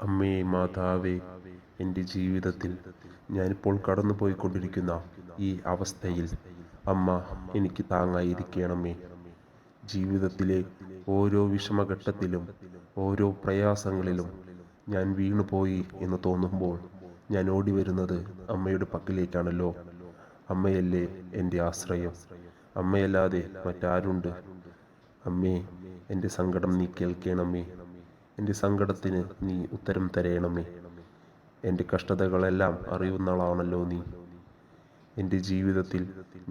അമ്മേ മാതാവേ, എൻ്റെ ജീവിതത്തിൽ ഞാനിപ്പോൾ കടന്നു പോയിക്കൊണ്ടിരിക്കുന്ന ഈ അവസ്ഥയിൽ അമ്മ എനിക്ക് താങ്ങായിരിക്കണമേ. ജീവിതത്തിലെ ഓരോ വിഷമഘട്ടത്തിലും ഓരോ പ്രയാസങ്ങളിലും ഞാൻ വീണുപോയി എന്ന് തോന്നുമ്പോൾ ഞാൻ ഓടി വരുന്നത് അമ്മയുടെ പക്കലേക്കാണല്ലോ. അമ്മയല്ലേ എൻ്റെ ആശ്രയം. അമ്മയല്ലാതെ മറ്റാരുണ്ട്? അമ്മേ, എൻ്റെ സങ്കടം നീ കേൾക്കണമേ. എൻ്റെ സങ്കടത്തിന് നീ ഉത്തരം തരയണമേ. എൻ്റെ കഷ്ടതകളെല്ലാം അറിയുന്നവളാണല്ലോ നീ. എൻ്റെ ജീവിതത്തിൽ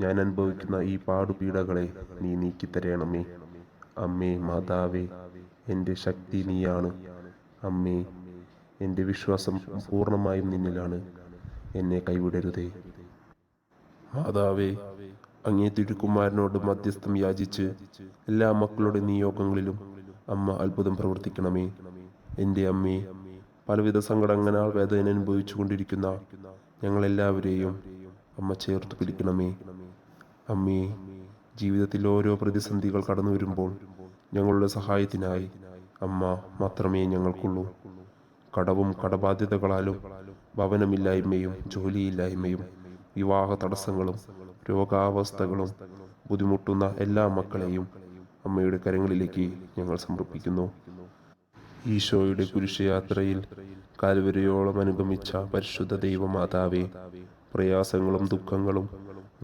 ഞാൻ അനുഭവിക്കുന്ന ഈ പാടുപീഡകളെ നീ നീക്കിത്തരയണമേ. അമ്മേ മാതാവേ, എൻ്റെ ശക്തി നീയാണ്. അമ്മേ, എൻ്റെ വിശ്വാസം പൂർണ്ണമായും നിന്നിലാണ്. എന്നെ കൈവിടരുതേ. മാതാവേ, അങ്ങേ തിരുക്കുമാരനോട് മധ്യസ്ഥം യാചിച്ച് എല്ലാ മക്കളുടെ നിയോഗങ്ങളിലും അമ്മ അത്ഭുതം പ്രവർത്തിക്കണമേ. എൻ്റെ അമ്മേ, പലവിധ സങ്കടങ്ങളാൽ വേദന അനുഭവിച്ചു കൊണ്ടിരിക്കുന്ന ഞങ്ങളെല്ലാവരെയും അമ്മ ചേർത്ത് പിടിക്കണമേ. അമ്മേ, ജീവിതത്തിൽ ഓരോ പ്രതിസന്ധികൾ കടന്നു വരുമ്പോൾ ഞങ്ങളുടെ സഹായത്തിനായി അമ്മ മാത്രമേ ഞങ്ങൾക്കുള്ളൂ. കടവും കടബാധ്യതകളാലും ഭവനമില്ലായ്മയും ജോലിയില്ലായ്മയും വിവാഹ തടസ്സങ്ങളും രോഗാവസ്ഥകളും ബുദ്ധിമുട്ടുന്ന എല്ലാ മക്കളെയും അമ്മയുടെ കരങ്ങളിലേക്ക് ഞങ്ങൾ സമർപ്പിക്കുന്നു. ഈശോയുടെ കുരിശയാത്രയിൽ കാൽവരിയോളം അനുഗമിച്ച പരിശുദ്ധ ദൈവമാതാവേ, പ്രയാസങ്ങളും ദുഃഖങ്ങളും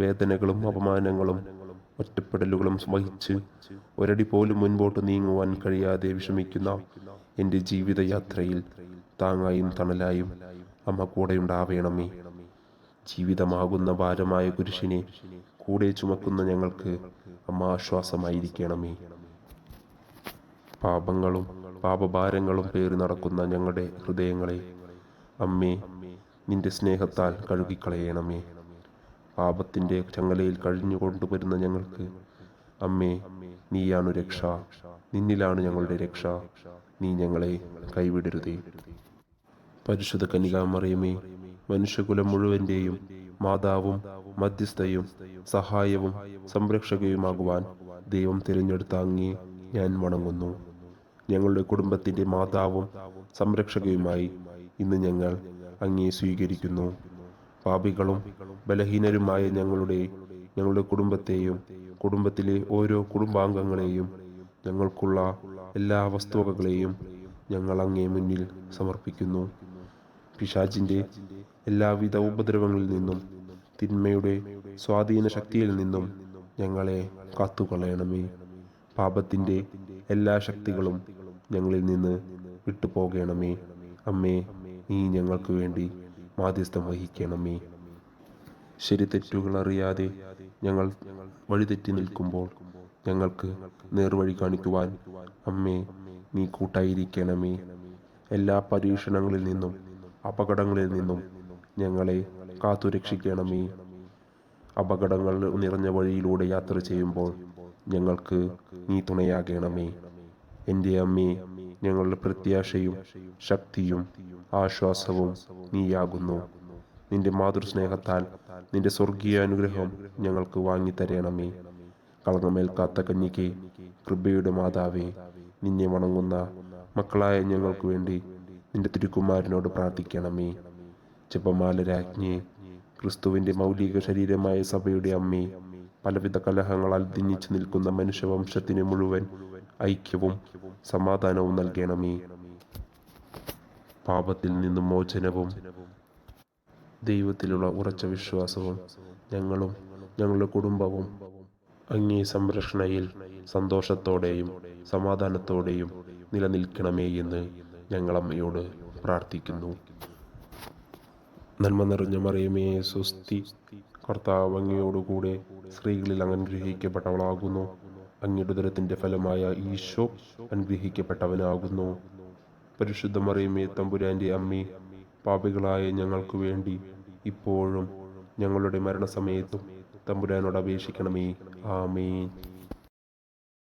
വേദനകളും അപമാനങ്ങളും ഒറ്റപ്പെടലുകളും വഹിച്ച് ഒരടി പോലും മുൻപോട്ട് നീങ്ങുവാൻ കഴിയാതെ വിഷമിക്കുന്ന എൻ്റെ ജീവിതയാത്രയിൽ താങ്ങായും തണലായും അമ്മ കൂടെയുണ്ടാവേണമേ. ജീവിതമാകുന്ന ഭാരമായ കുരിശിനെ കൂടെ ചുമക്കുന്ന ഞങ്ങൾക്ക് അമ്മ ആശ്വാസമായിരിക്കണമേ. പാപങ്ങളും പാപഭാരങ്ങളും പേറി നടക്കുന്ന ഞങ്ങളുടെ ഹൃദയങ്ങളെ അമ്മേ, നിന്റെ സ്നേഹത്താൽ കഴുകിക്കളയണമേ. പാപത്തിൻ്റെ ചങ്ങലയിൽ കഴിഞ്ഞുകൊണ്ടുവരുന്ന ഞങ്ങൾക്ക് അമ്മേ, നീയാണു രക്ഷ. നിന്നിലാണ് ഞങ്ങളുടെ രക്ഷ. നീ ഞങ്ങളെ കൈവിടരുതേ. പരിശുദ്ധ കന്യകാമറിയമേ, മനുഷ്യകുലം മുഴുവൻ്റെയും മാതാവും മധ്യസ്ഥയും സഹായവും സംരക്ഷകയുമാകുവാൻ ദൈവം തിരഞ്ഞെടുത്ത അങ്ങേ ഞാൻ വണങ്ങുന്നു. ഞങ്ങളുടെ കുടുംബത്തിൻ്റെ മാതാവും സംരക്ഷകയുമായി ഇന്ന് ഞങ്ങൾ അങ്ങേ സ്വീകരിക്കുന്നു. പാപികളും ബലഹീനരുമായ ഞങ്ങളുടെ കുടുംബത്തെയും കുടുംബത്തിലെ ഓരോ കുടുംബാംഗങ്ങളെയും ഞങ്ങൾക്കുള്ള എല്ലാ വസ്തുവകകളെയും ഞങ്ങൾ അങ്ങേ മുന്നിൽ സമർപ്പിക്കുന്നു. പിശാചിൻ്റെ എല്ലാവിധ ഉപദ്രവങ്ങളിൽ നിന്നും തിന്മയുടെ സ്വാധീന ശക്തിയിൽ നിന്നും ഞങ്ങളെ കാത്തുകൊള്ളണമേ. പാപത്തിൻ്റെ എല്ലാ ശക്തികളും ഞങ്ങളിൽ നിന്ന് വിട്ടുപോകണമേ. അമ്മേ, നീ ഞങ്ങൾക്ക് വേണ്ടി മാധ്യസ്ഥം വഹിക്കണമേ. ശരി തെറ്റുകൾ അറിയാതെ ഞങ്ങൾ വഴിതെറ്റി നിൽക്കുമ്പോൾ ഞങ്ങൾക്ക് നേർവഴി കാണിക്കുവാൻ അമ്മേ, നീ കൂട്ടായിരിക്കണമേ. എല്ലാ പരീക്ഷണങ്ങളിൽ നിന്നും അപകടങ്ങളിൽ നിന്നും ഞങ്ങളെ കാത്തുരക്ഷിക്കണമേ. അപകടങ്ങൾ നിറഞ്ഞ വഴിയിലൂടെ യാത്ര ചെയ്യുമ്പോൾ ഞങ്ങൾക്ക് നീ തുണയാകണമേ. എൻ്റെ അമ്മേ, ഞങ്ങളുടെ പ്രത്യാശയും ശക്തിയും ആശ്വാസവും നീയാകുന്നു. നിന്റെ മാതൃസ്നേഹത്താൽ നിന്റെ സ്വർഗീയ അനുഗ്രഹം ഞങ്ങൾക്ക് വാങ്ങിത്തരണമേ. കളങ്കമേൽക്കാത്ത കന്യകേ, കൃപയുടെ മാതാവേ, നിന്നെ വണങ്ങുന്ന മക്കളായ ഞങ്ങൾക്ക് വേണ്ടി നിന്റെ തിരുക്കുമാരനോട് പ്രാർത്ഥിക്കണമേ. ജപമാല രാജ്ഞിയെ, ക്രിസ്തുവിൻ്റെ മൗലിക ശരീരമായ സഭയുടെ അമ്മേ, പലവിധ കലഹങ്ങളാൽ ഭിന്നിച്ചു നിൽക്കുന്ന മനുഷ്യവംശത്തിന് മുഴുവൻ ഐക്യവും സമാധാനവും നൽകണമേ. പാപത്തിൽ നിന്നും മോചനവും ദൈവത്തിലുള്ള ഉറച്ച വിശ്വാസവും ഞങ്ങളും ഞങ്ങളുടെ കുടുംബവും അങ്ങേ സംരക്ഷണയിൽ സന്തോഷത്തോടെയും സമാധാനത്തോടെയും നിലനിൽക്കണമേ എന്ന് ഞങ്ങൾ അമ്മയോട് പ്രാർത്ഥിക്കുന്നു. നന്മ നിറഞ്ഞ മറിയമേ, സ്വസ്തി, കർത്താവ് അങ്ങയോടുകൂടെ സ്ത്രീകളിൽ അങ്ങ് അനുഗ്രഹിക്കപ്പെട്ടവളാകുന്നു. അങ്ങയുടെ ഉദരത്തിൻ്റെ ഫലമായ ഈശോ അനുഗ്രഹിക്കപ്പെട്ടവനാകുന്നു. പരിശുദ്ധ മറിയമേ, തമ്പുരാൻ്റെ അമ്മേ, പാപികളായ ഞങ്ങൾക്ക് വേണ്ടി ഇപ്പോഴും ഞങ്ങളുടെ മരണസമയത്തും തമ്പുരാനോട് അപേക്ഷിക്കണമേ. ആമേൻ.